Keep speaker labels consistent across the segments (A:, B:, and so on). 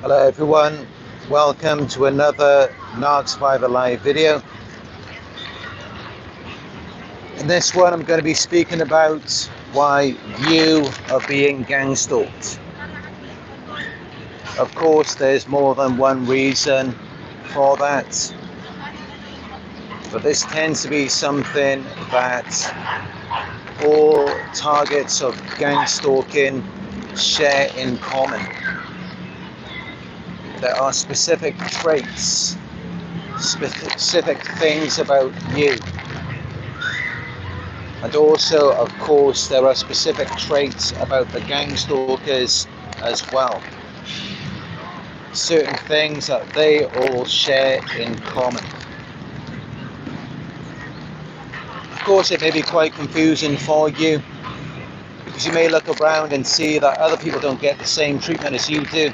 A: Hello everyone, welcome to another Narc Survivor live video. In this one I'm going to be speaking about why you are being gangstalked. Of course there's more than one reason for that, but this tends to be something that all targets of gangstalking share in common. There are specific traits, specific things about you. And also, of course, there are specific traits about the gangstalkers as well. Certain things that they all share in common. Of course, it may be quite confusing for you, because you may look around and see that other people don't get the same treatment as you do.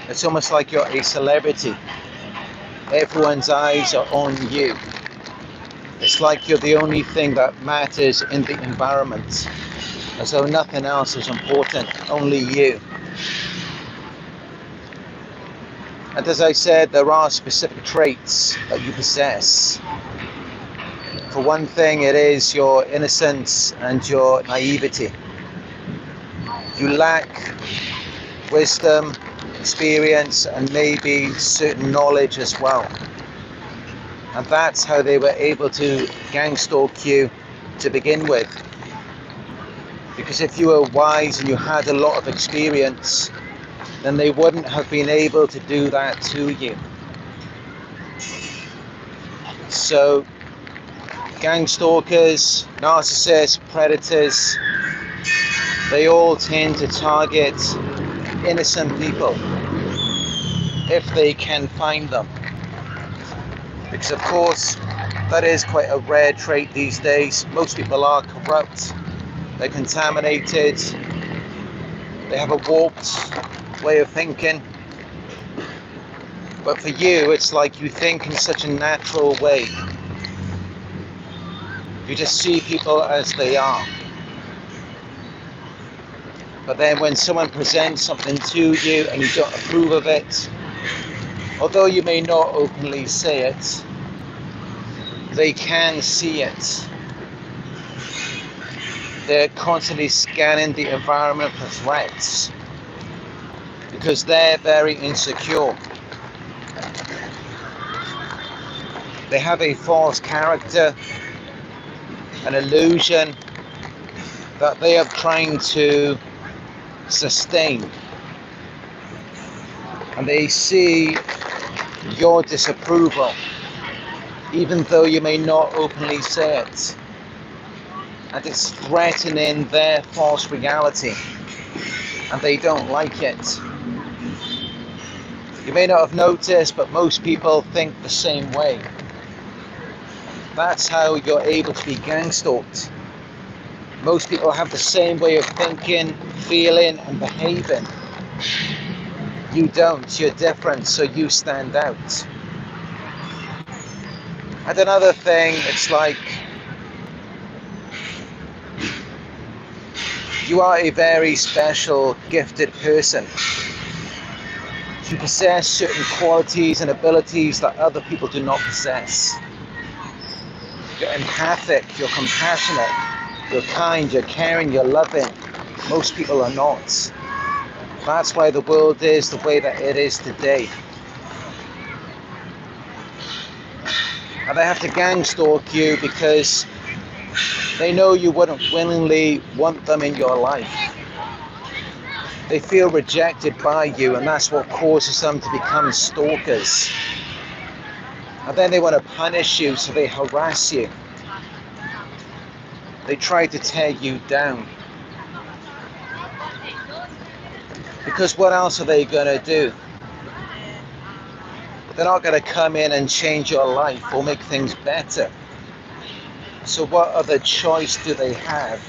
A: It's almost like you're a celebrity. Everyone's eyes are on you. It's like you're the only thing that matters in the environment, as though nothing else is important, only you. And as I said, there are specific traits that you possess. For one thing, it is your innocence and your naivety. You lack wisdom, experience, and maybe certain knowledge as well. And that's how they were able to gangstalk you to begin with. Because if you were wise and you had a lot of experience, then they wouldn't have been able to do that to you. So, gangstalkers, narcissists, predators, they all tend to target innocent people if they can find them, because of course that is quite a rare trait these days. Most people are corrupt, they're contaminated, they have a warped way of thinking, but for you it's like you think in such a natural way. You just see people as they are. But then when someone presents something to you and you don't approve of it, although you may not openly say it, they can see it. They're constantly scanning the environment for threats because they're very insecure. They have a false character, an illusion that they are trying to sustain, and they see your disapproval even though you may not openly say it, and it's threatening their false reality and they don't like it. You may not have noticed, but most people think the same way. That's how you're able to be gangstalked. Most people have the same way of thinking, feeling, and behaving. You don't, you're different, so you stand out. And another thing, it's like you are a very special, gifted person. You possess certain qualities and abilities that other people do not possess. You're empathic, you're compassionate, you're kind, you're caring, you're loving. Most people are not. That's why the world is the way that it is today. And they have to gangstalk you because they know you wouldn't willingly want them in your life. They feel rejected by you, and that's what causes them to become stalkers. And then they want to punish you, so they harass you. They try to tear you down. Because what else are they going to do? They're not going to come in and change your life or make things better. So what other choice do they have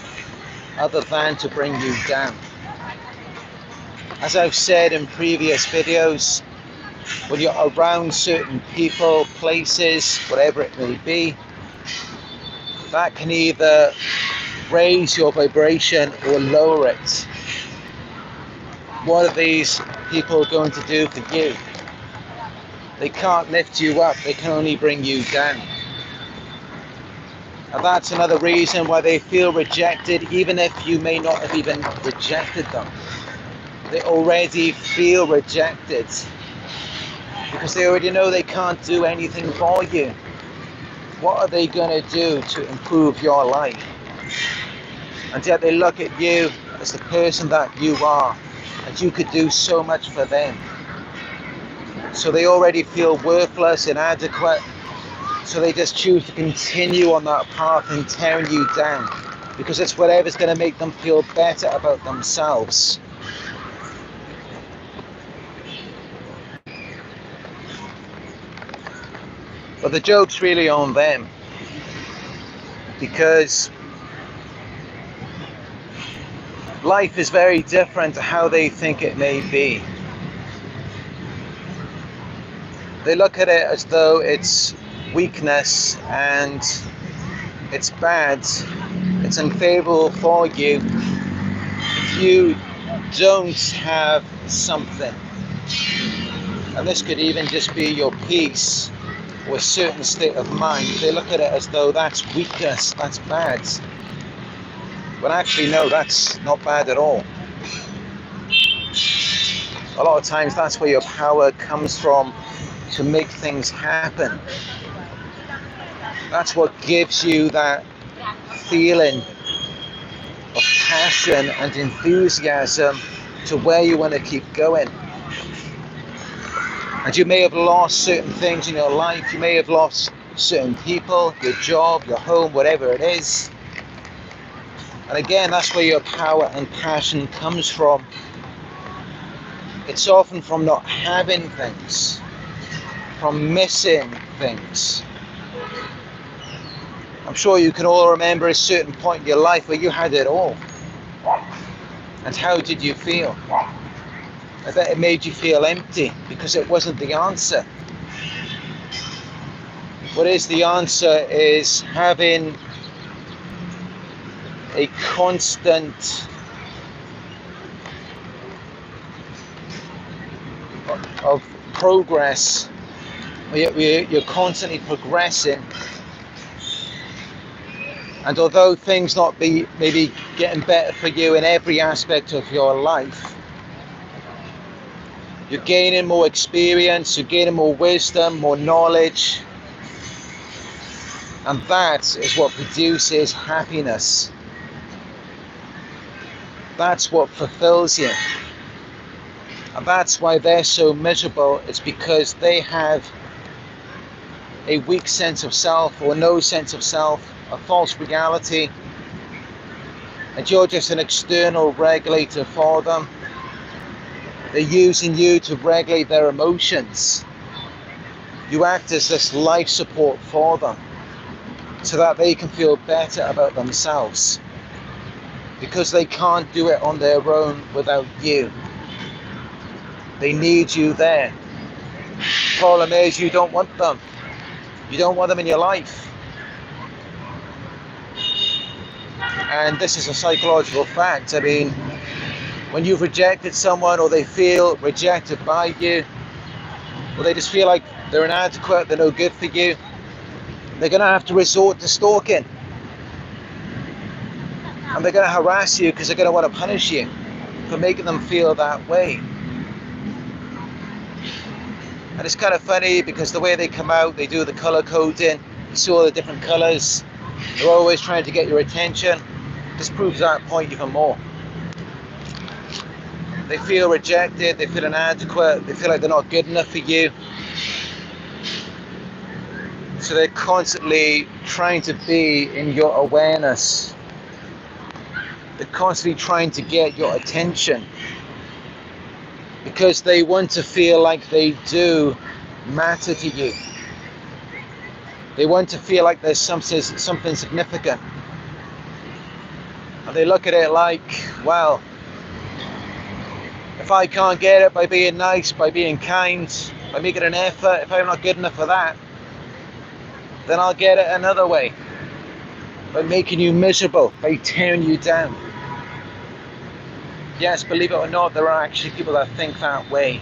A: other than to bring you down? As I've said in previous videos, when you're around certain people, places, whatever it may be, that can either raise your vibration or lower it. One of these people are going to do for you. They can't lift you up, they can only bring you down. And that's another reason why they feel rejected, even if you may not have even rejected them. They already feel rejected because they already know they can't do anything for you. What are they going to do to improve your life? And yet they look at you as the person that you are, and you could do so much for them. So they already feel worthless, inadequate, so they just choose to continue on that path and tearing you down, because it's whatever's going to make them feel better about themselves. But the joke's really on them, because life is very different to how they think it may be. They look at it as though it's weakness and it's bad, it's unfavorable for you if you don't have something. And this could even just be your peace or a certain state of mind. They look at it as though that's weakness, that's bad. But actually, no, that's not bad at all. A lot of times that's where your power comes from, to make things happen. That's what gives you that feeling of passion and enthusiasm to where you want to keep going. And you may have lost certain things in your life. You may have lost certain people, your job, your home, whatever it is. And again, that's where your power and passion comes from. It's often from not having things, from missing things. I'm sure you can all remember a certain point in your life where you had it all. And how did you feel? I bet it made you feel empty because it wasn't the answer. What is the answer is having a constant of progress. You're constantly progressing, and although things not be maybe getting better for you in every aspect of your life, you're gaining more experience, you're gaining more wisdom, more knowledge, and that is what produces happiness. That's what fulfills you. And that's why they're so miserable. It's because they have a weak sense of self, or no sense of self, a false reality, and you're just an external regulator for them. They're using you to regulate their emotions. You act as this life support for them so that they can feel better about themselves, because they can't do it on their own without you. They need you there. Problem is, you don't want them. You don't want them in your life. And this is a psychological fact. I mean, when you've rejected someone, or they feel rejected by you, or they just feel like they're inadequate, they're no good for you, they're going to have to resort to stalking. And they're going to harass you because they're going to want to punish you for making them feel that way. And it's kind of funny because the way they come out, they do the color coding. You see all the different colors. They're always trying to get your attention. This proves that point even more. They feel rejected, they feel inadequate, they feel like they're not good enough for you. So they're constantly trying to be in your awareness. They're constantly trying to get your attention, because they want to feel like they do matter to you. They want to feel like there's something significant. And they look at it like, well, if I can't get it by being nice, by being kind, by making an effort, if I'm not good enough for that, then I'll get it another way, by making you miserable, by tearing you down. Yes, believe it or not, there are actually people that think that way.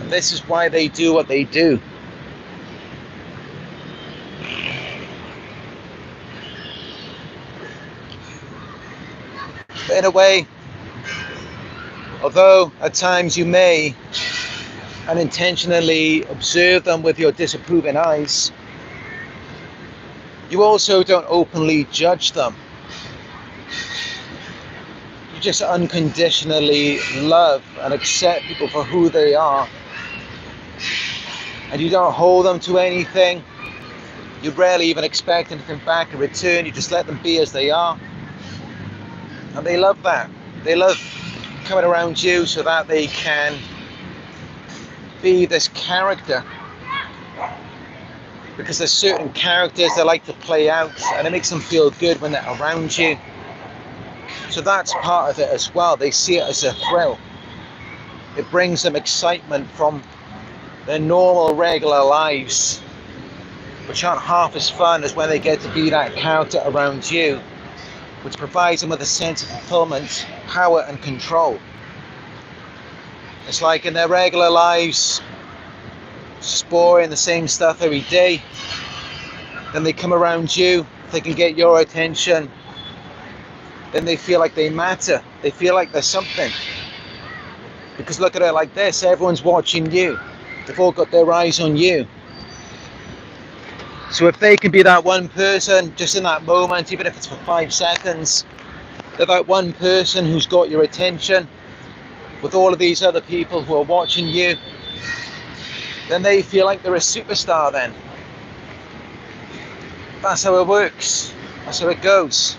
A: And this is why they do what they do. But in a way, although at times you may unintentionally observe them with your disapproving eyes, you also don't openly judge them. You just unconditionally love and accept people for who they are. And you don't hold them to anything. You rarely even expect anything back in return. You just let them be as they are. And they love that. They love coming around you so that they can be this character. Because there's certain characters they like to play out, and it makes them feel good when they're around you. So that's part of it as well. They see it as a thrill. It brings them excitement from their normal, regular lives, which aren't half as fun as when they get to be that character around you, which provides them with a sense of fulfillment, power and control. It's like in their regular lives, just boring, the same stuff every day. Then they come around you, they can get your attention, then they feel like they matter. They feel like there's something. Because look at it like this, everyone's watching you. They've all got their eyes on you. So if they can be that one person, just in that moment, even if it's for 5 seconds, they're that one person who's got your attention, with all of these other people who are watching you, then they feel like they're a superstar then. That's how it works. That's how it goes.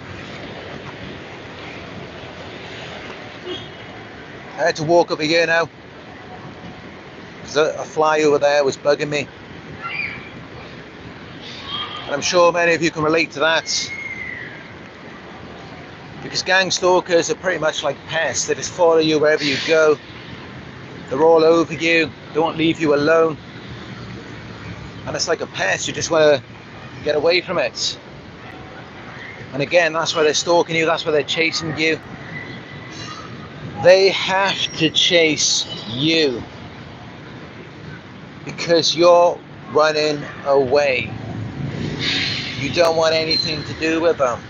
A: I had to walk over here now, because a fly over there was bugging me. And I'm sure many of you can relate to that. Because gang stalkers are pretty much like pests. They just follow you wherever you go. They're all over you. They won't leave you alone. And it's like a pest. You just want to get away from it. And again, that's why they're stalking you. That's why they're chasing you. They have to chase you. Because you're running away. You don't want anything to do with them.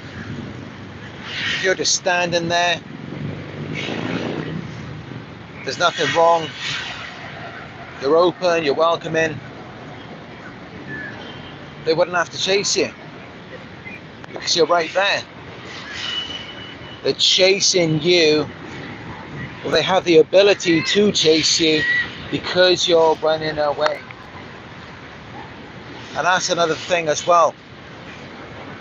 A: If you're just standing there, there's nothing wrong. You're open, you're welcoming. They wouldn't have to chase you. Because you're right there. They're chasing you. Well, they have the ability to chase you because you're running away. And that's another thing as well.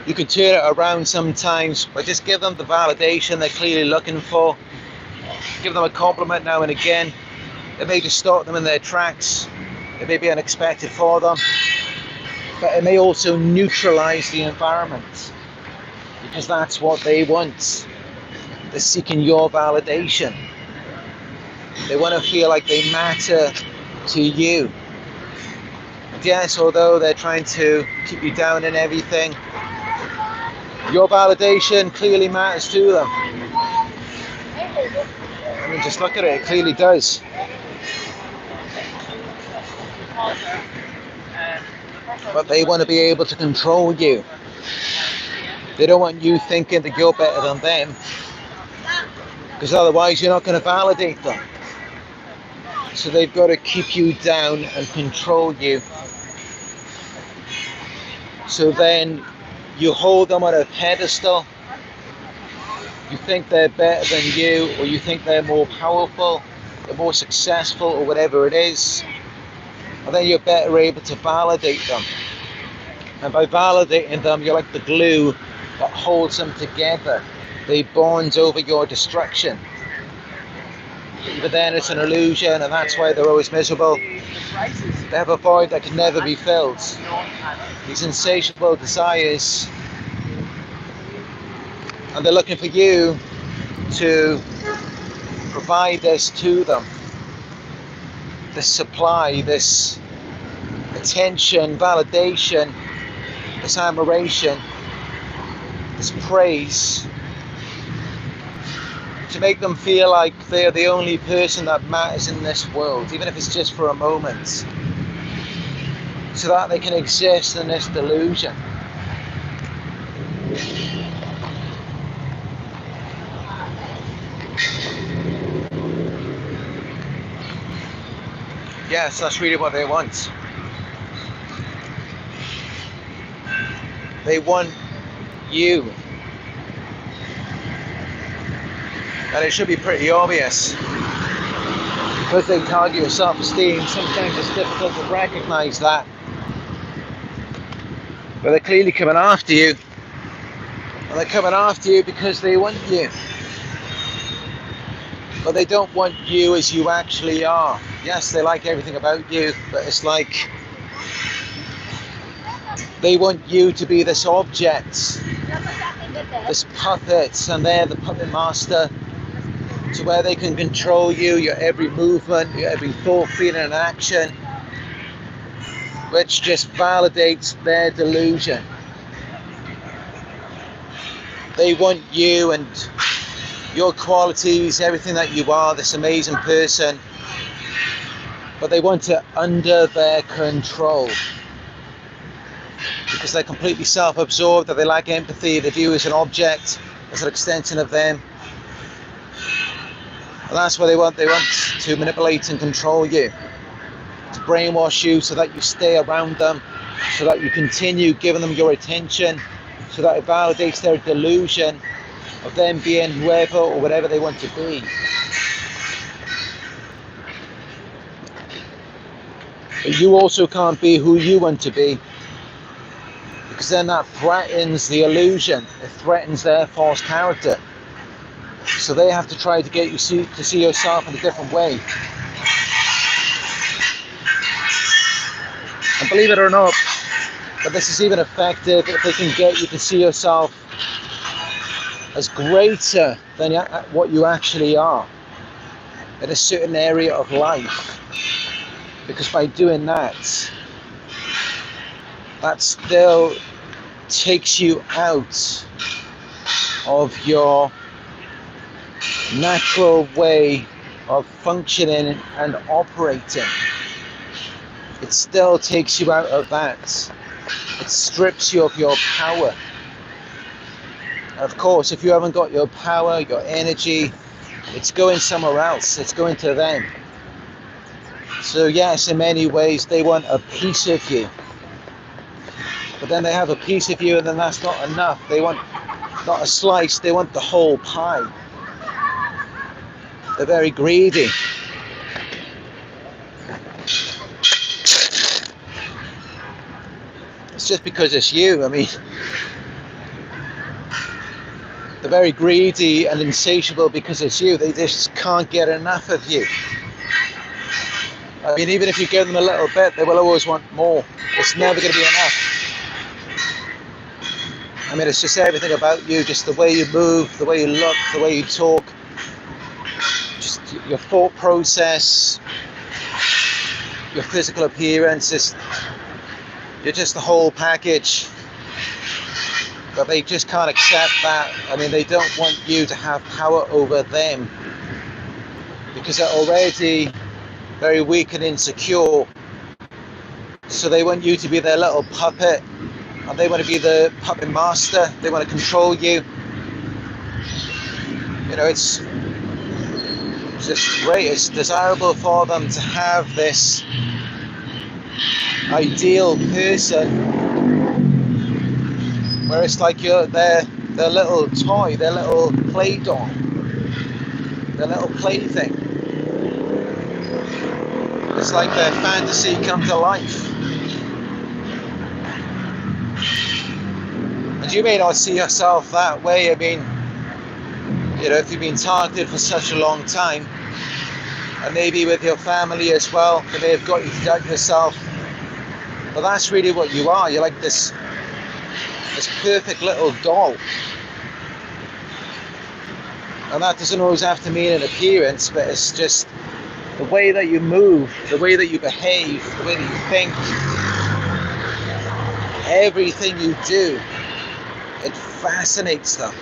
A: You can turn it around sometimes, but just give them the validation they're clearly looking for. Give them a compliment now and again. It may just stop them in their tracks. It may be unexpected for them. But it may also neutralize the environment. Because that's what they want. They're seeking your validation. They want to feel like they matter to you. And yes, although they're trying to keep you down and everything, your validation clearly matters to them. I mean, just look at it, it clearly does. But they want to be able to control you. They don't want you thinking that you're better than them, because otherwise you're not going to validate them. So they've got to keep you down and control you. So then you hold them on a pedestal. You think they're better than you, or you think they're more powerful, they're more successful, or whatever it is. And then you're better able to validate them. And by validating them, you're like the glue that holds them together. They bond over your destruction. But then it's an illusion, and that's why they're always miserable. They have a void that can never be filled. These insatiable desires. And they're looking for you to provide this to them. This supply, this attention, validation, this admiration, this praise. to make them feel like they're the only person that matters in this world, even if it's just for a moment, so that they can exist in this delusion. Yes, that's really what they want. They want you. And it should be pretty obvious. Because they target your self-esteem, sometimes it's difficult to recognize that. But they're clearly coming after you. And they're coming after you because they want you. But they don't want you as you actually are. Yes, they like everything about you, but it's like they want you to be this object, this puppet, and they're the puppet master, to where they can control you, your every movement, your every thought, feeling, and action, which just validates their delusion. They want you and your qualities, everything that you are, this amazing person, but they want it under their control. Because they're completely self-absorbed, that they lack empathy, they view you as an object, as an extension of them. And that's what they want. They want to manipulate and control you, to brainwash you so that you stay around them, so that you continue giving them your attention, so that it validates their delusion of them being whoever or whatever they want to be. But you also can't be who you want to be, because then that threatens the illusion. It threatens their false character. So they have to try to get you to see yourself in a different way. And believe it or not, but this is even effective if they can get you to see yourself as greater than what you actually are in a certain area of life. Because by doing that, that still takes you out of your natural way of functioning and operating. It still takes you out of that. It strips you of your power. And of course, if you haven't got your power, your energy, it's going somewhere else. It's going to them. So yes, in many ways, they want a piece of you. But then they have a piece of you, and then that's not enough. They want not a slice, they want the whole pie. They're very greedy. It's just because it's you. I mean, they're very greedy and insatiable because it's you. They just can't get enough of you. I mean, even if you give them a little bit, they will always want more. It's never going to be enough. I mean, it's just everything about you, just the way you move, the way you look, the way you talk, just your thought process, your physical appearance. You're just the whole package. But they just can't accept that. I mean, they don't want you to have power over them, because they're already very weak and insecure. So they want you to be their little puppet, and they want to be the puppet master. They want to control you. You know, it's just great. It's desirable for them to have this ideal person, where it's like you're their little toy, their little play doll, their little plaything. It's like their fantasy come to life. And you may not see yourself that way. I mean, you know, if you've been targeted for such a long time, and maybe with your family as well, they may have got you to doubt yourself. But that's really what you are. You're like this perfect little doll. And that doesn't always have to mean an appearance, but it's just the way that you move, the way that you behave, the way that you think, everything you do, it fascinates them.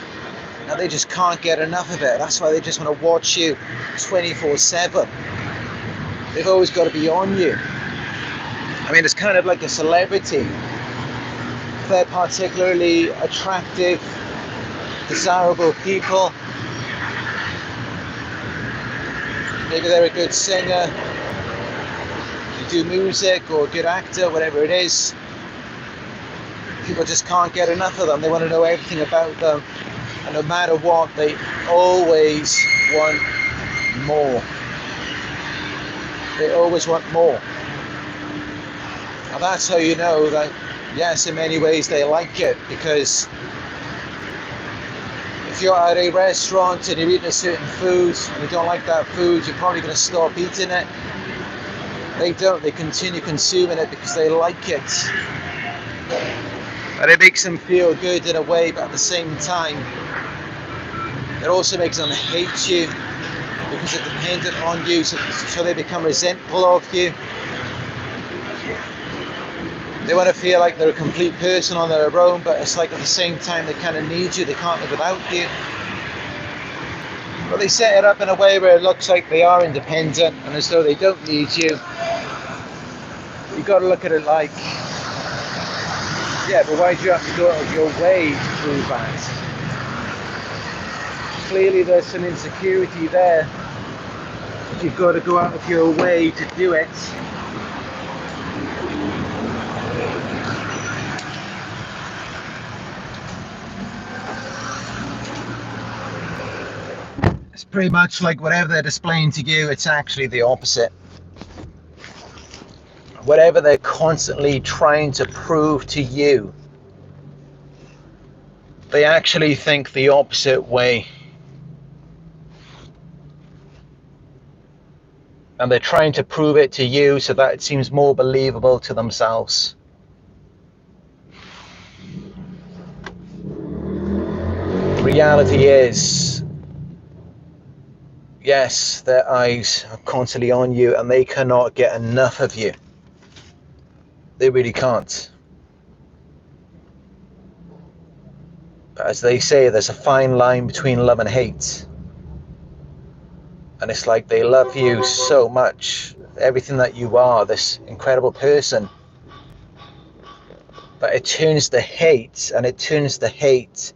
A: and they just can't get enough of it. That's why they just want to watch you 24/7. They've always got to be on you. I mean, it's kind of like a celebrity. If they're particularly attractive, desirable people, maybe they're a good singer, you do music, or a good actor, whatever it is, people just can't get enough of them. They want to know everything about them, and no matter what, they always want more. They always want more. And that's how you know that, yes, in many ways they like it, because if you're at a restaurant and you're eating a certain food and you don't like that food, you're probably going to stop eating it. They don't. They continue consuming it because they like it. And it makes them feel good in a way, but at the same time, it also makes them hate you because they're dependent on you, so they become resentful of you. They want to feel like they're a complete person on their own, but it's like at the same time they kind of need you. They can't live without you. But they set it up in a way where it looks like they are independent and as though they don't need you. You've got to look at it like, yeah, but why do you have to go out of your way to prove that? Clearly there's some insecurity there. You've got to go out of your way to do it. It's pretty much like whatever they're displaying to you, it's actually the opposite. Whatever they're constantly trying to prove to you, they actually think the opposite way. And they're trying to prove it to you so that it seems more believable to themselves. The reality is, yes, their eyes are constantly on you and they cannot get enough of you. They really can't. But as they say, there's a fine line between love and hate. And it's like they love you so much, everything that you are, this incredible person. But it turns to hate, and it turns to hate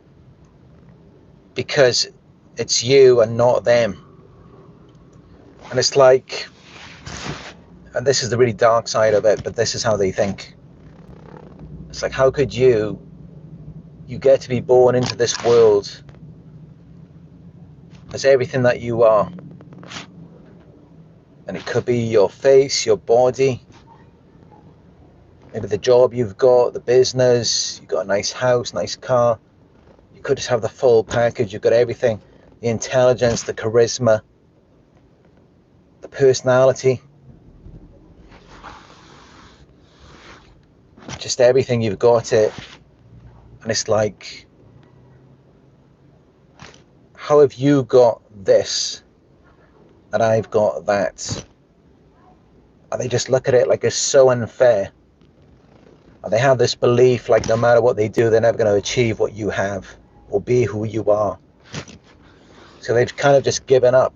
A: because it's you and not them. And it's like, and this is the really dark side of it, but this is how they think. It's like, how could you get to be born into this world as everything that you are? And it could be your face, your body, maybe the job you've got, the business, you've got a nice house, nice car. You could just have the full package. You've got everything, the intelligence, the charisma, the personality, just everything. You've got it. And it's like, how have you got this and I've got that? And they just look at it like it's so unfair. And they have this belief like no matter what they do, they're never going to achieve what you have or be who you are. So they've kind of just given up.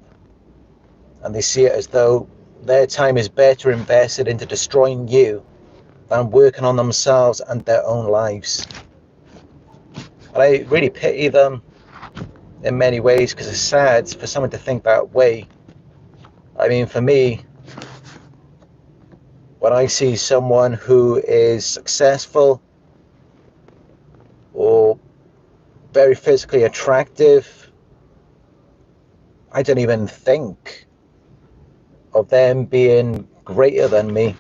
A: And they see it as though their time is better invested into destroying you than working on themselves and their own lives. And I really pity them in many ways, because it's sad for someone to think that way. I mean, for me, when I see someone who is successful or very physically attractive, I don't even think of them being greater than me.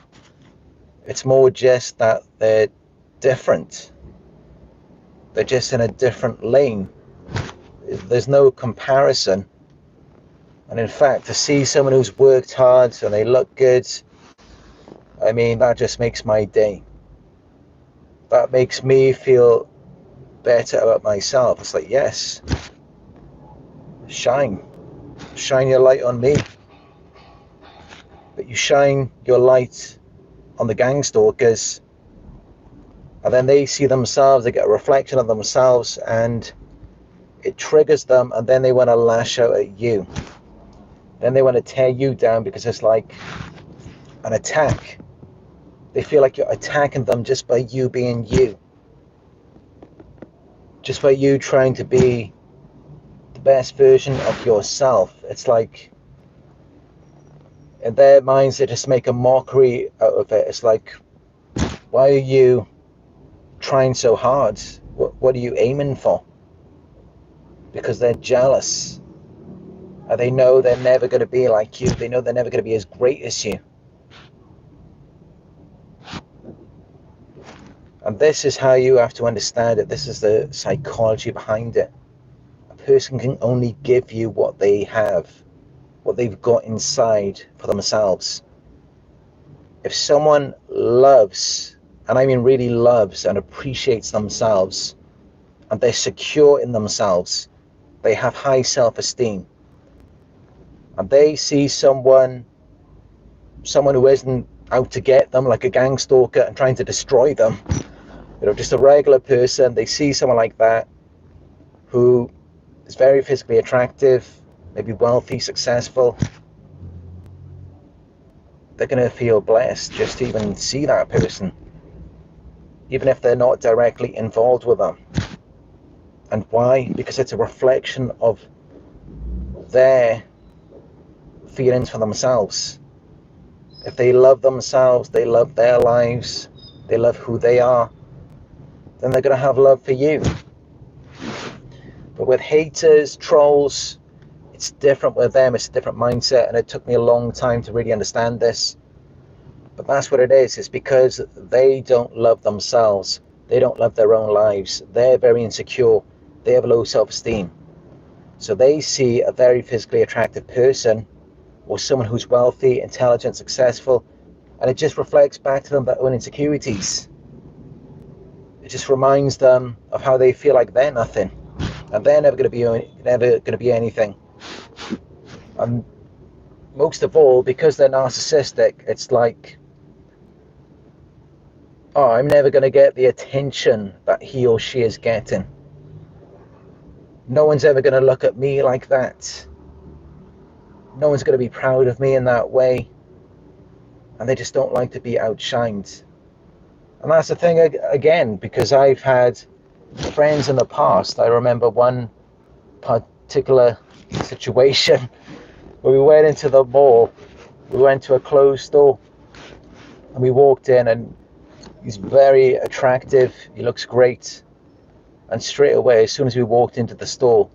A: It's more just that they're different. They're just in a different lane. There's no comparison. And in fact, to see someone who's worked hard and they look good, I mean, that just makes my day. That makes me feel better about myself. It's like, yes, shine your light on me. But you shine your light on the gangstalkers, and then they see themselves, they get a reflection of themselves, and it triggers them, and then they want to lash out at you. Then they want to tear you down because it's like an attack. They feel like you're attacking them just by you being you. Just by you trying to be the best version of yourself. It's like, in their minds, they just make a mockery out of it. It's like, why are you trying so hard? What are you aiming for? Because they're jealous. And they know they're never going to be like you. They know they're never going to be as great as you. And this is how you have to understand it. This is the psychology behind it. A person can only give you what they have, what they've got inside for themselves. If someone loves, and I mean really loves and appreciates themselves, and they're secure in themselves, they have high self-esteem, and they see someone who isn't out to get them, like a gang stalker and trying to destroy them, just a regular person, they see someone like that who is very physically attractive, maybe wealthy, successful, they're going to feel blessed just to even see that person, even if they're not directly involved with them. And why? Because it's a reflection of their feelings for themselves. If they love themselves, they love their lives, they love who they are, then they're going to have love for you. But with haters, trolls, it's different with them. It's a different mindset, and it took me a long time to really understand this. But that's what it is. It's because they don't love themselves. They don't love their own lives. They're very insecure. They have low self-esteem. So they see a very physically attractive person, or someone who's wealthy, intelligent, successful, and it just reflects back to them their own insecurities. It just reminds them of how they feel like they're nothing, and they're never going to be anything. And most of all, because they're narcissistic, it's like, oh, I'm never going to get the attention that he or she is getting. No one's ever going to look at me like that. No one's going to be proud of me in that way. And they just don't like to be outshined. And that's the thing again, because I've had friends in the past. I remember one particular situation where we went into the mall. We went to a closed store, and we walked in, and he's very attractive. He looks great. And straight away, as soon as we walked into the store,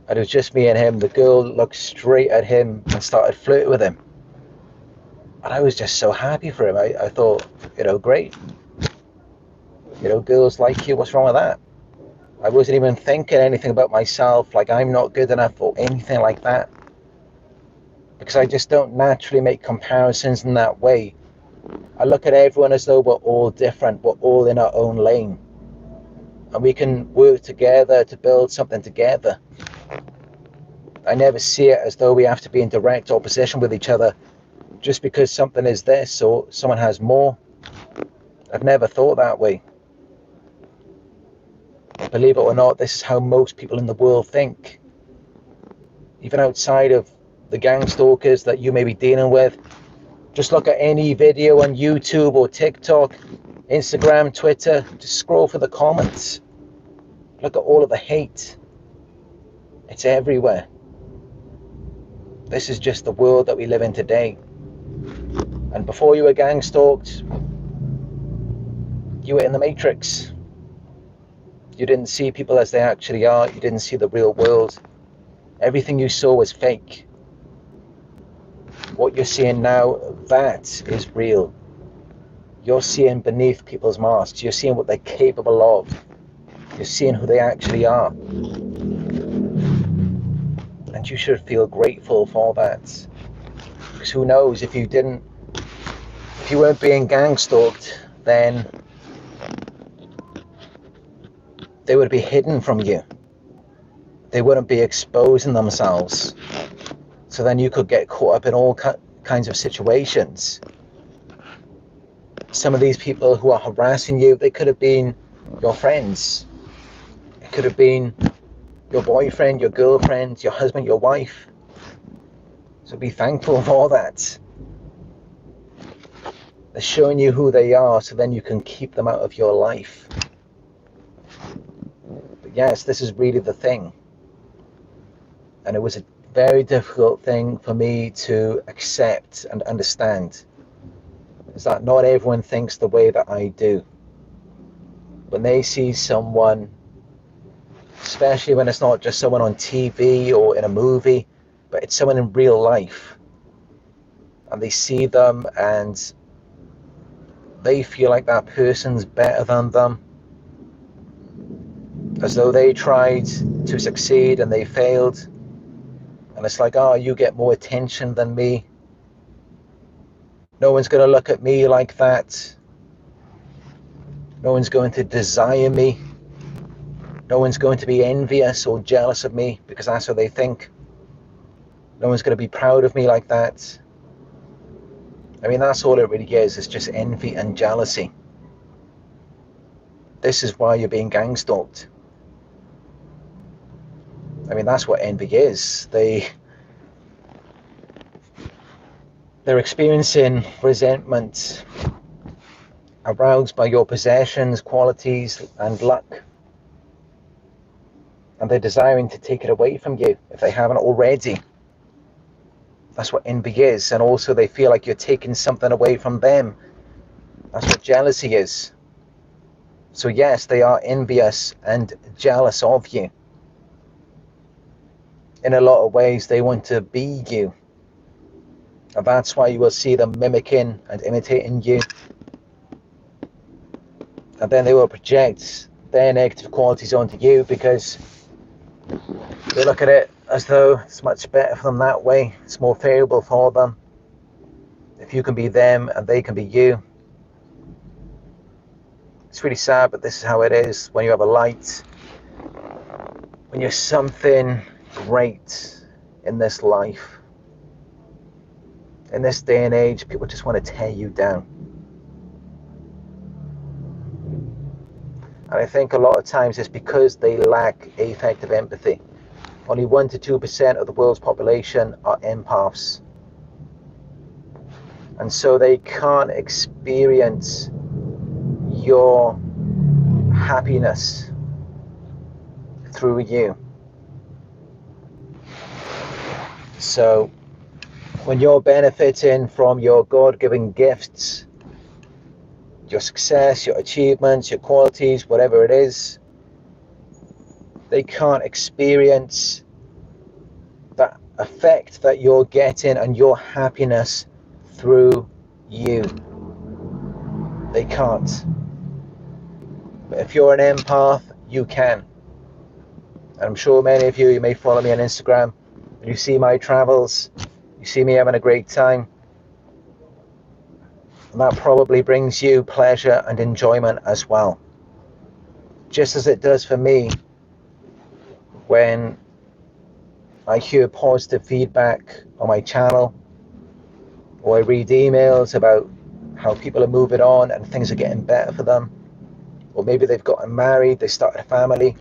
A: and it was just me and him, the girl looked straight at him and started flirting with him. And I was just so happy for him. I thought, great. Girls like you, what's wrong with that? I wasn't even thinking anything about myself, like I'm not good enough or anything like that. Because I just don't naturally make comparisons in that way. I look at everyone as though we're all different, we're all in our own lane. And we can work together to build something together. I never see it as though we have to be in direct opposition with each other just because something is this or someone has more. I've never thought that way. Believe it or not, this is how most people in the world think. Even outside of the gang stalkers that you may be dealing with, just look at any video on YouTube or TikTok, Instagram, Twitter, just scroll for the comments. Look at all of the hate. It's everywhere. This is just the world that we live in today. And before you were gang stalked, you were in the Matrix. You didn't see people as they actually are. You didn't see the real world. Everything you saw was fake. What you're seeing now, that is real. You're seeing beneath people's masks. You're seeing what they're capable of. You're seeing who they actually are. And you should feel grateful for that. Because who knows, if you weren't being gang stalked, then they would be hidden from you. They wouldn't be exposing themselves. So then you could get caught up in all kinds of situations. Some of these people who are harassing you, they could have been your friends. It could have been your boyfriend, your girlfriend, your husband, your wife. So be thankful for that. They're showing you who they are, so then you can keep them out of your life. But yes, this is really the thing. And it was a very difficult thing for me to accept and understand. Is that not everyone thinks the way that I do. When they see someone, especially when it's not just someone on TV or in a movie, but it's someone in real life, and they see them and they feel like that person's better than them, as though they tried to succeed and they failed, and it's like, oh, you get more attention than me, no one's going to look at me like that, no one's going to desire me, no one's going to be envious or jealous of me because that's what they think, no one's going to be proud of me like that. I mean, that's all it really is. It's just envy and jealousy. This is why you're being gangstalked. I mean, that's what envy is. They're experiencing resentment aroused by your possessions, qualities, and luck. And they're desiring to take it away from you if they haven't already. That's what envy is. And also they feel like you're taking something away from them. That's what jealousy is. So yes, they are envious and jealous of you. In a lot of ways, they want to be you. And that's why you will see them mimicking and imitating you. And then they will project their negative qualities onto you because they look at it as though it's much better for them that way. It's more favorable for them. If you can be them and they can be you. It's really sad, but this is how it is when you have a light. When you're something great in this life. In this day and age, people just want to tear you down. And I think a lot of times it's because they lack affective empathy. Only 1 to 2% of the world's population are empaths. And so they can't experience your happiness through you. So when you're benefiting from your God-given gifts, your success, your achievements, your qualities, whatever it is, they can't experience that effect that you're getting and your happiness through you. They can't. But if you're an empath, you can. And I'm sure many of you may follow me on Instagram, and you see my travels, you see me having a great time. And that probably brings you pleasure and enjoyment as well. Just as it does for me when I hear positive feedback on my channel, or I read emails about how people are moving on and things are getting better for them, or maybe they've gotten married, they started a family.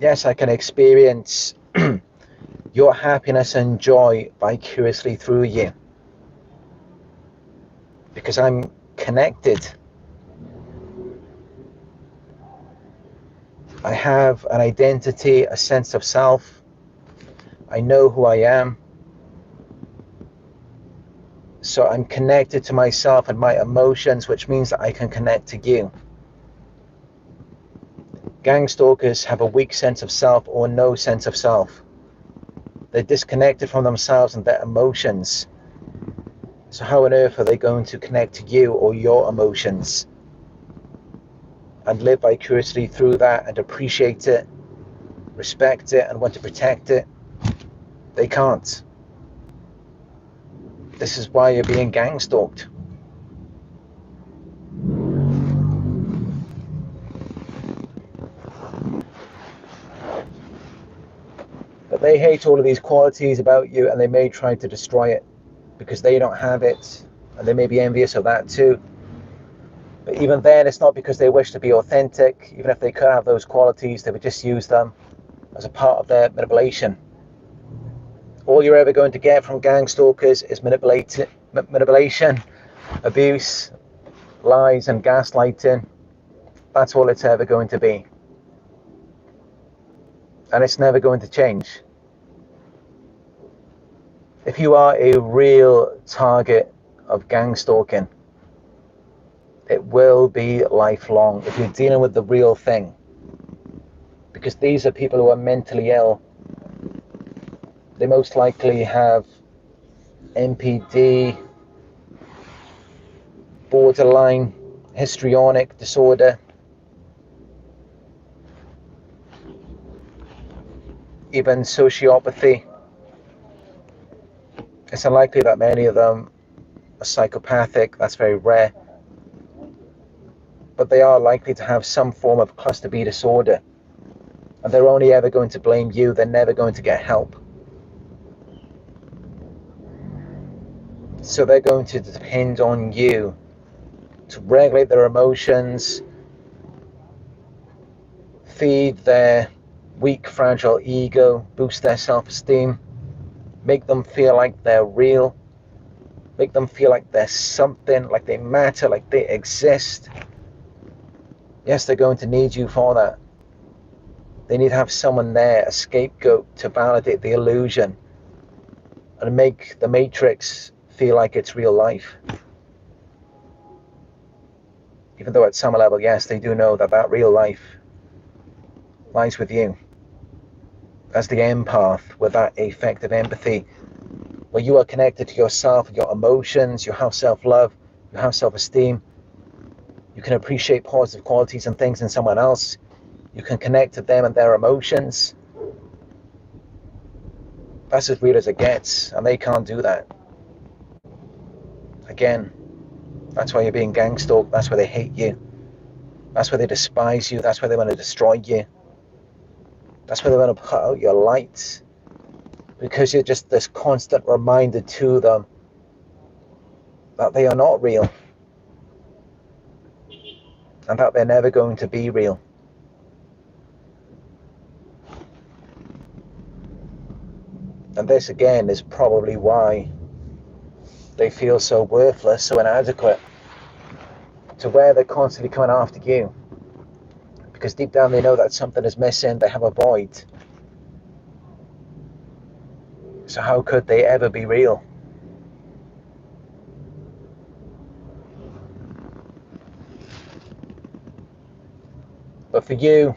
A: Yes, I can experience your happiness and joy vicariously through you, because I'm connected. I have an identity, a sense of self. I know who I am. So I'm connected to myself and my emotions, which means that I can connect to you. Gangstalkers have a weak sense of self or no sense of self. They're disconnected from themselves and their emotions. So how on earth are they going to connect to you or your emotions and live vicariously through that and appreciate it, respect it, and want to protect it? They can't. This is why you're being gangstalked. But they hate all of these qualities about you, and they may try to destroy it because they don't have it, and they may be envious of that too. But even then, it's not because they wish to be authentic. Even if they could have those qualities, they would just use them as a part of their manipulation. All you're ever going to get from gang stalkers is manipulation, abuse, lies, and gaslighting. That's all it's ever going to be. And it's never going to change. If you are a real target of gang stalking, it will be lifelong if you're dealing with the real thing. Because these are people who are mentally ill. They most likely have NPD, borderline, histrionic disorder, even sociopathy. It's unlikely that many of them are psychopathic. That's very rare. But they are likely to have some form of cluster B disorder. And they're only ever going to blame you. They're never going to get help. So they're going to depend on you to regulate their emotions, feed their weak, fragile ego, boost their self-esteem, make them feel like they're real, make them feel like they're something, like they matter, like they exist. Yes, they're going to need you for that. They need to have someone there, a scapegoat, to validate the illusion and make the matrix feel like it's real life. Even though at some level, yes, they do know that that real life lies with you. As the empath, with that effective empathy, where you are connected to yourself, your emotions, you have self-love, you have self-esteem, you can appreciate positive qualities and things in someone else, you can connect to them and their emotions. That's as real as it gets, and they can't do that. Again, that's why you're being gangstalked. That's why they hate you. That's why they despise you. That's why they want to destroy you. That's why they want to put out your light. Because you're just this constant reminder to them that they are not real. And that they're never going to be real. And this again is probably why they feel so worthless, so inadequate, to where they're constantly coming after you. Because deep down they know that something is missing, they have a void. So how could they ever be real? But for you,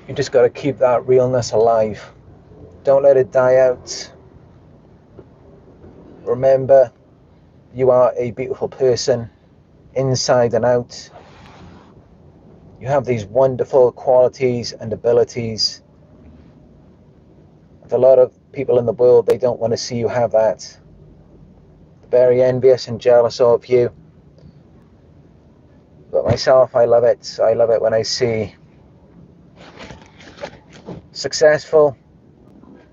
A: you just got to keep that realness alive. Don't let it die out. Remember, you are a beautiful person, inside and out. You have these wonderful qualities and abilities. A lot of people in the world, they don't want to see you have that. They're very envious and jealous of you. But myself, I love it. I love it when I see successful,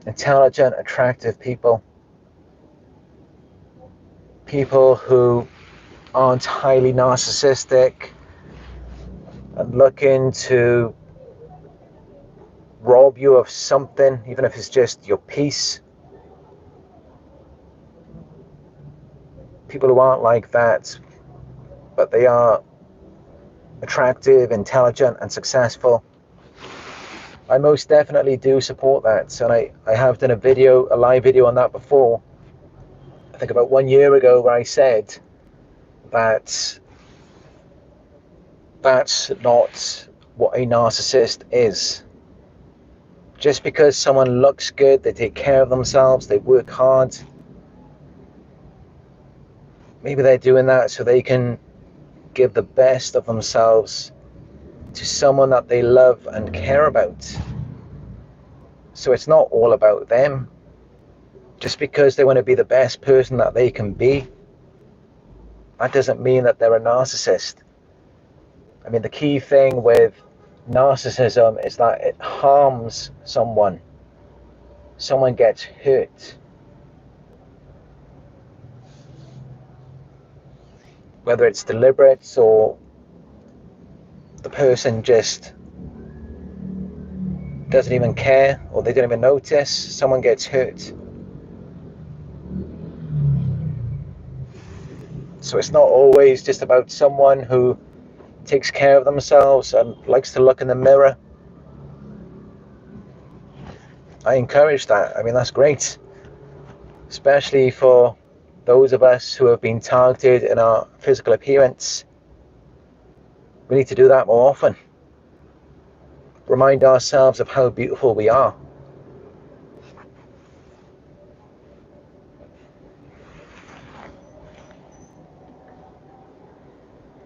A: intelligent, attractive people. People who aren't highly narcissistic and looking to rob you of something, even if it's just your peace. People who aren't like that, but they are attractive, intelligent, and successful. I most definitely do support that, and I have done a live video on that before. I think about 1 year ago, where I said that that's not what a narcissist is. Just because someone looks good, they take care of themselves, they work hard, maybe they're doing that so they can give the best of themselves to someone that they love and care about. So it's not all about them. Just because they want to be the best person that they can be, that doesn't mean that they're a narcissist. I mean, the key thing with narcissism is that it harms someone. Someone gets hurt. whether it's deliberate or the person just doesn't even care, or they don't even notice someone gets hurt. So it's not always just about someone who takes care of themselves and likes to look in the mirror. I encourage that. I mean, that's great, especially for those of us who have been targeted in our physical appearance. We need to do that more often. Remind ourselves of how beautiful we are.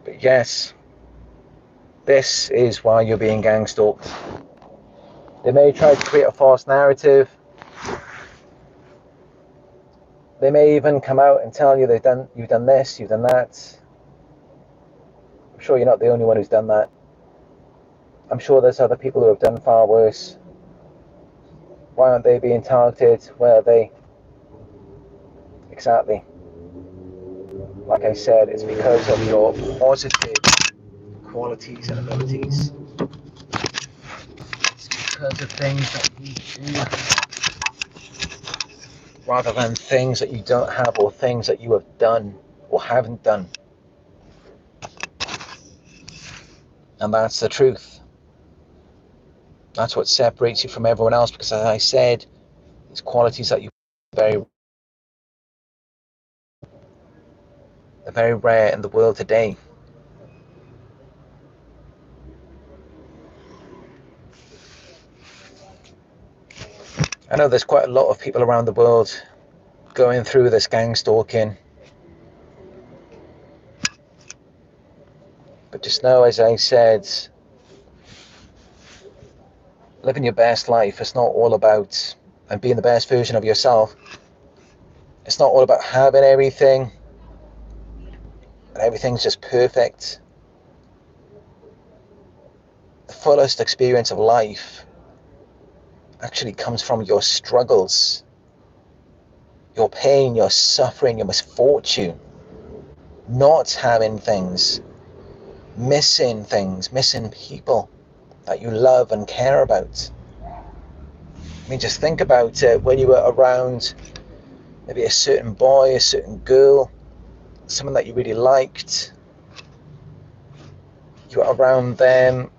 A: But yes, this is why you're being gangstalked. They may try to create a false narrative. They may even come out and tell you you've done this, you've done that. I'm sure you're not the only one who's done that. I'm sure there's other people who have done far worse. Why aren't they being targeted? Where are they? Exactly. Like I said, it's because of your positive qualities and abilities. It's because of things that you do rather than things that you don't have or things that you have done or haven't done. And that's the truth. That's what separates you from everyone else, because as I said, it's qualities that they're very rare in the world today. I know there's quite a lot of people around the world going through this gang stalking. But just know, as I said, living your best life is not all about and being the best version of yourself. It's not all about having everything and everything's just perfect. The fullest experience of life actually comes from your struggles, your pain, your suffering, your misfortune, not having things, missing people that you love and care about. I mean, just think about it. When you were around maybe a certain boy, a certain girl, someone that you really liked, you were around them,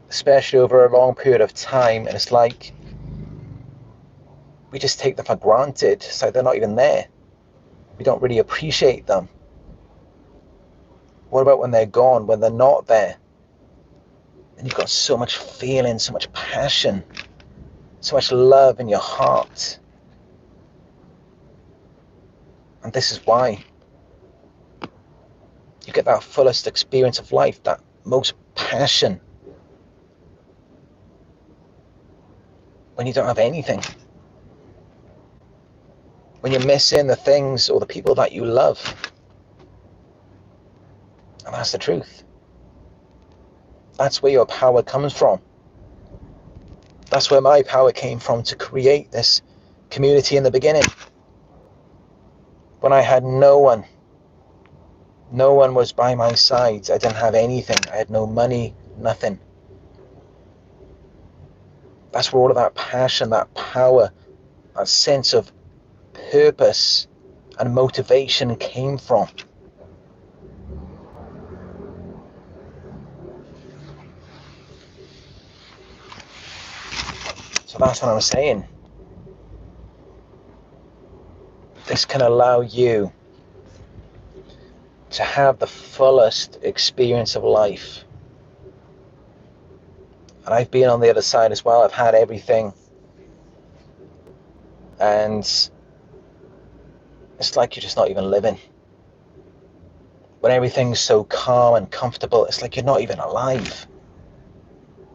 A: especially over a long period of time, and it's like we just take them for granted. It's like they're not even there. We don't really appreciate them. What about when they're gone, when they're not there? And you've got so much feeling, so much passion, so much love in your heart. And this is why you get that fullest experience of life, that most passion, when you don't have anything. When you're missing the things or the people that you love. And that's the truth. That's where your power comes from. That's where my power came from, to create this community in the beginning. When I had no one. No one was by my side. I didn't have anything. I had no money, nothing. That's where all of that passion, that power, that sense of purpose and motivation came from. So that's what I'm saying. This can allow you to have the fullest experience of life. And I've been on the other side as well. I've had everything. And it's like you're just not even living. When everything's so calm and comfortable, it's like you're not even alive.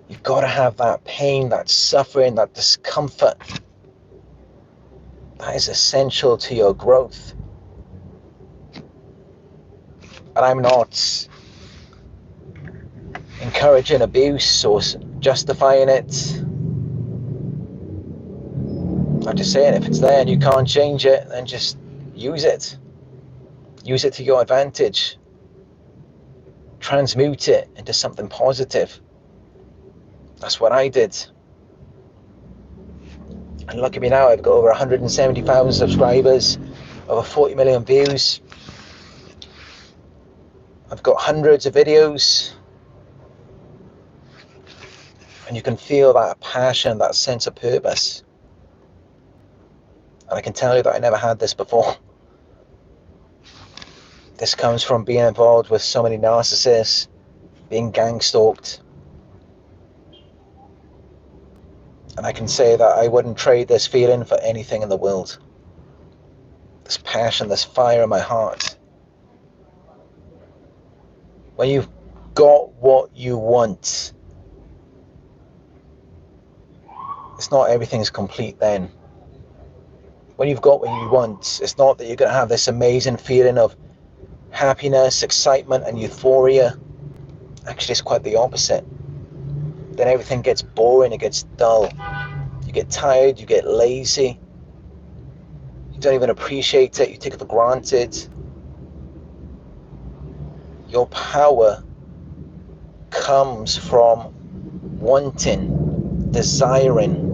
A: You've got to have that pain, that suffering, that discomfort. That is essential to your growth. And I'm not encouraging abuse or justifying it. I'm just saying, if it's there and you can't change it, then just use it. Use it to your advantage. transmute it into something positive. That's what I did. And look at me now, I've got over 170,000 subscribers, over 40 million views. I've got hundreds of videos. And you can feel that passion, that sense of purpose. And I can tell you that I never had this before. This comes from being involved with so many narcissists, being gang-stalked. And I can say that I wouldn't trade this feeling for anything in the world. This passion, this fire in my heart. When you've got what you want, it's not everything's complete then. When you've got what you want, it's not that you're going to have this amazing feeling of happiness, excitement and euphoria. Actually, it's quite the opposite. Then everything gets boring, it gets dull. You get tired, you get lazy. You don't even appreciate it, you take it for granted. Your power comes from wanting, desiring,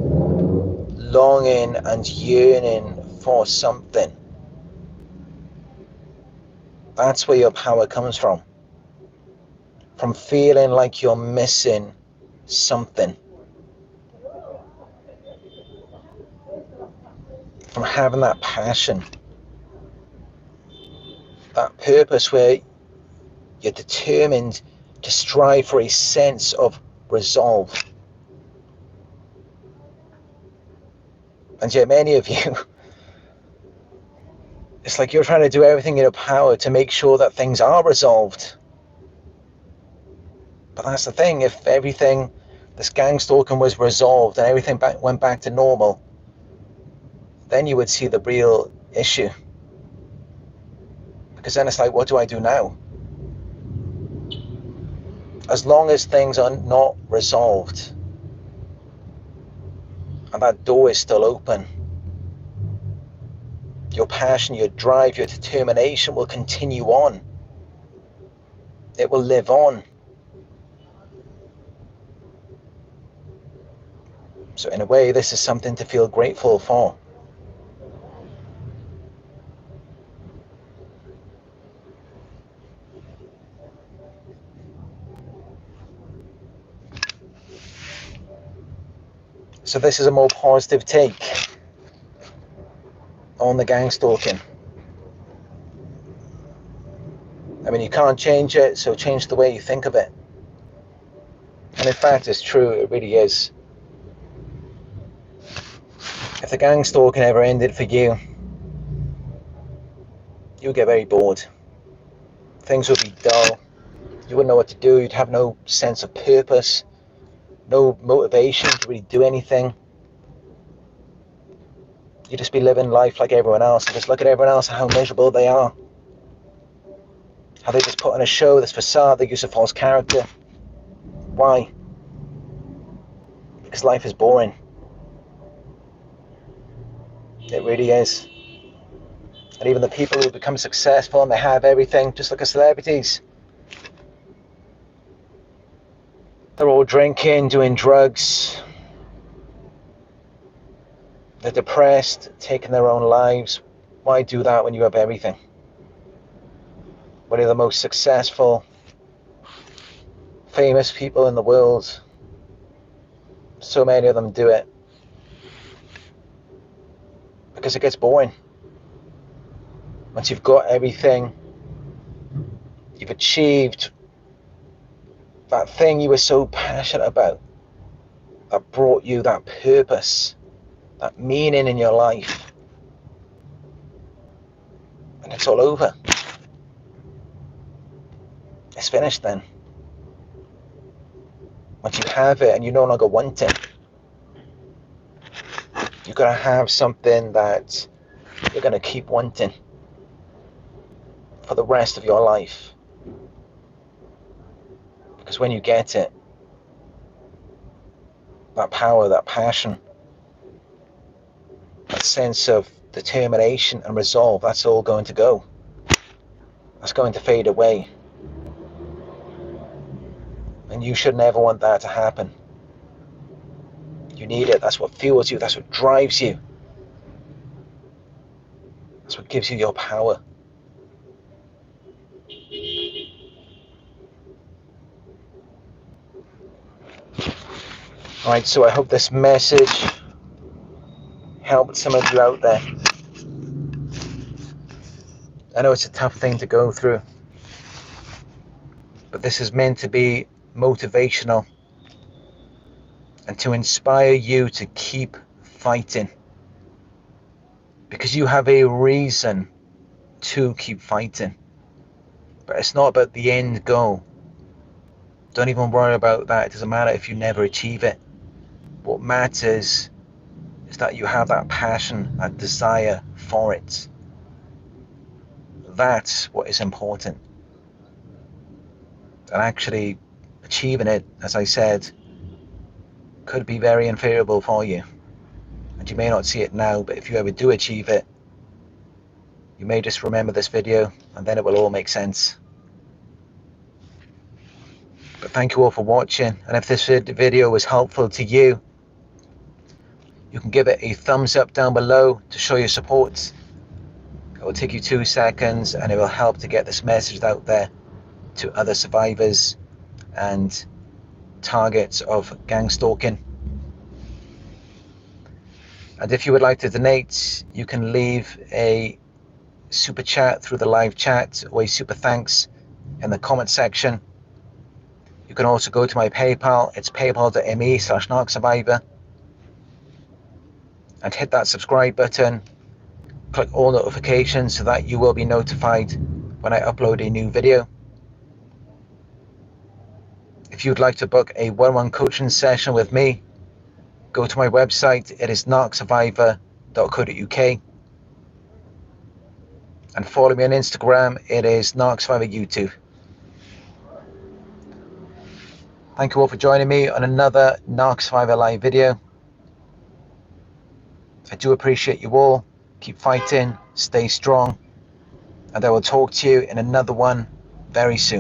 A: longing and yearning for something. That's where your power comes from. From feeling like you're missing something. From having that passion. That purpose where you're determined to strive for a sense of resolve. And yet many of you, it's like you're trying to do everything in your power to make sure that things are resolved. But that's the thing, if everything, this gang stalking was resolved and everything went back to normal, then you would see the real issue. Because then it's like, what do I do now? As long as things are not resolved, and that door is still open, your passion, your drive, your determination will continue on. It will live on. So in a way, this is something to feel grateful for. So this is a more positive take on the gang stalking. I mean, you can't change it, so change the way you think of it. And in fact, it's true, it really is. If the gang stalking ever ended for you, you would get very bored. Things would be dull. You wouldn't know what to do. You'd have no sense of purpose, no motivation to really do anything. You'd just be living life like everyone else, and just look at everyone else and how miserable they are. How they just put on a show, this facade, they use a false character. Why? Because life is boring. It really is. And even the people who become successful and they have everything, just like the celebrities, they're all drinking, doing drugs. They're depressed, taking their own lives. Why do that when you have everything? One of the most successful, famous people in the world, so many of them do it because it gets boring. Once you've got everything, you've achieved that thing you were so passionate about, that brought you that purpose, that meaning in your life, and it's all over. It's finished then. Once you have it and you no longer want it, you've got to have something that you're going to keep wanting for the rest of your life. Because when you get it, that power, that passion, that sense of determination and resolve, that's all going to go. That's going to fade away. you should never want that to happen. You need it. That's what fuels you. That's what drives you. That's what gives you your power. Alright, so I hope this message helped some of you out there. I know it's a tough thing to go through, but this is meant to be motivational and to inspire you to keep fighting, because you have a reason to keep fighting. But it's not about the end goal. Don't even worry about that. It doesn't matter if you never achieve it. What matters is that you have that passion, that desire for it. That's what is important. And actually achieving it, as I said, could be very unfavorable for you. And you may not see it now, but if you ever do achieve it, you may just remember this video and then it will all make sense. But thank you all for watching, and if this video was helpful to you, you can give it a thumbs up down below to show your support. It will take you 2 seconds and it will help to get this message out there to other survivors and targets of gang stalking. And if you would like to donate, you can leave a super chat through the live chat or a super thanks in the comment section. You can also go to my PayPal. It's paypal.me/Narc Survivor, and hit that subscribe button. Click all notifications so that you will be notified when I upload a new video. If you'd like to book a one-on-one coaching session with me, go to my website. It is narcsurvivor.co.uk, and follow me on Instagram. It is Narc Survivor YouTube. Thank you all for joining me on another Narc Survivor live video. I do appreciate you all. Keep fighting, stay strong, and I will talk to you in another one very soon.